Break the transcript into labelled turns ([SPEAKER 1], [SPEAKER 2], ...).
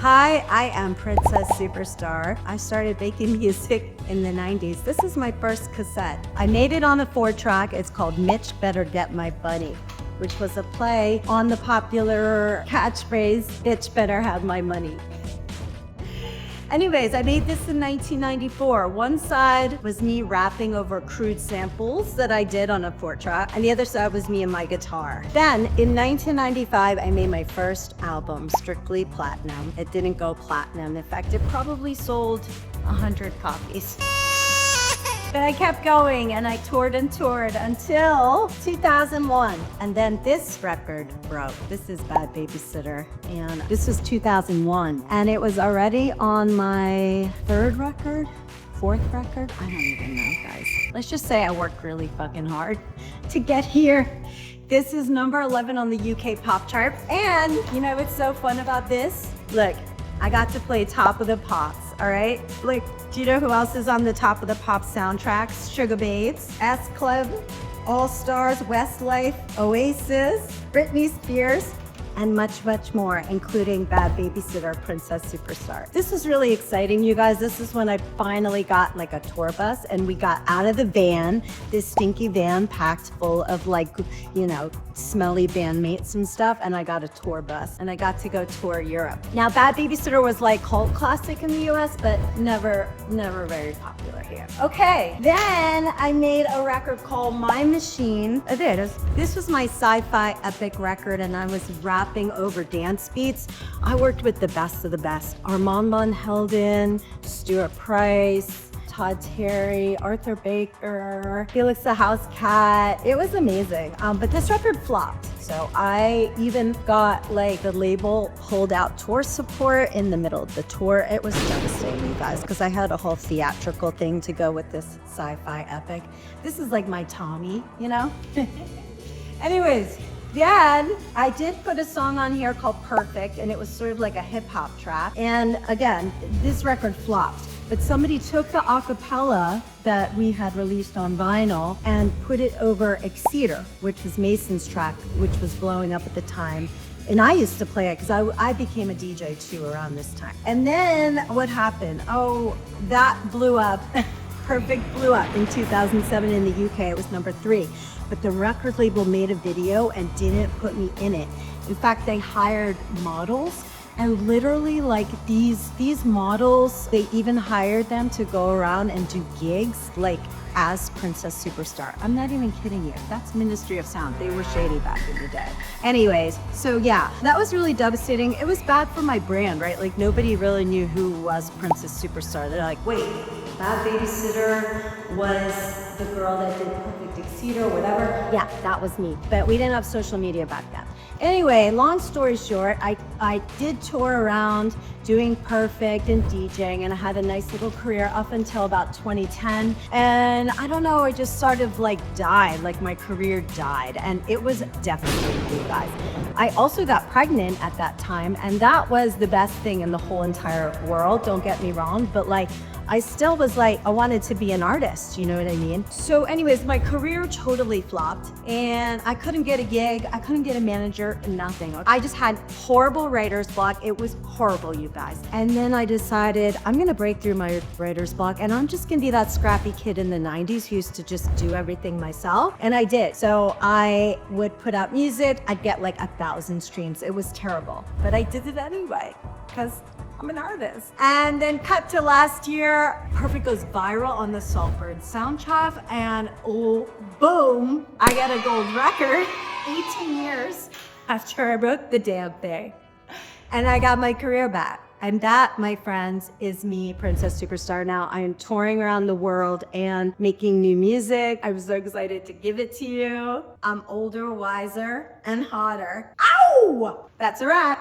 [SPEAKER 1] Hi, I am Princess Superstar. I started making music in the 90s. This is my first cassette. I made it on a 4-track. It's called Mitch Better Get My Bunny, which was a play on the popular catchphrase, Bitch Better Have My Money. Anyways, I made this in 1994. One side was me rapping over crude samples that I did on a 4-track, and the other side was me and my guitar. Then, in 1995, I made my first album, Strictly Platinum. It didn't go platinum. In fact, it probably sold 100 copies. But I kept going and I toured and toured until 2001. And then this record broke. This is Bad Babysitter. And this was 2001. And it was already on my 3rd record, 4th record. I don't even know, guys. Let's just say I worked really fucking hard to get here. This is number 11 on the UK pop chart. And you know what's so fun about this? Look, I got to play Top of the Pops, all right? Like, do you know who else is on the Top of the Pop soundtracks? Sugar Babes, S Club, All Stars, Westlife, Oasis, Britney Spears, and much, much more, including Bad Babysitter, Princess Superstar. This was really exciting, you guys. This is when I finally got like a tour bus and we got out of the van, this stinky van packed full of like, you know, smelly bandmates and stuff, and I got a tour bus and I got to go tour Europe. Now, Bad Babysitter was like cult classic in the US, but never very popular here. Okay, then I made a record called My Machine. There it is. This was my sci-fi epic record and I was rapping over dance beats. I worked with the best of the best. Armand Van Helden, Stuart Price, Todd Terry, Arthur Baker, Felix the House Cat. It was amazing, but this record flopped. So I even got like the label pulled out tour support in the middle of the tour. It was devastating, you guys, because I had a whole theatrical thing to go with this sci-fi epic. This is like my Tommy, you know? Anyways, then I did put a song on here called Perfect, and it was sort of like a hip hop track. And again, this record flopped. But somebody took the acapella that we had released on vinyl and put it over Exceder, which was Mason's track, which was blowing up at the time. And I used to play it because I became a DJ too around this time. And then what happened? Oh, that blew up. Perfect blew up in 2007 in the UK. It was number 3. But the record label made a video and didn't put me in it. In fact, they hired models. And literally, like these models, they even hired them to go around and do gigs, like as Princess Superstar. I'm not even kidding you. That's Ministry of Sound. They were shady back in the day. Anyways, so yeah, that was really devastating. It was bad for my brand, right? Like nobody really knew who was Princess Superstar. They're like, wait, Bad Babysitter was the girl that did Perfect Exceder or whatever. Yeah, that was me. But we didn't have social media back then. Anyway, long story short, I did tour around doing Perfect and DJing, and I had a nice little career up until about 2010. And I don't know, it just sort of like died, like my career died, and it was devastating, you guys. I also got pregnant at that time, and that was the best thing in the whole entire world, don't get me wrong, but like, I still was like, I wanted to be an artist, you know what I mean? So anyways, my career totally flopped and I couldn't get a gig, I couldn't get a manager, nothing. I just had horrible writer's block. It was horrible, you guys. And then I decided I'm gonna break through my writer's block and I'm just gonna be that scrappy kid in the 90s who used to just do everything myself. And I did. So I would put out music, I'd get like 1,000 streams. It was terrible, but I did it anyway because I'm an artist. And then cut to last year, Perfect goes viral on the Saltburn soundtrack, and oh, boom, I got a gold record 18 years after I wrote the damn thing. And I got my career back. And that, my friends, is me, Princess Superstar. Now I am touring around the world and making new music. I'm so excited to give it to you. I'm older, wiser, and hotter. Ow! That's a wrap.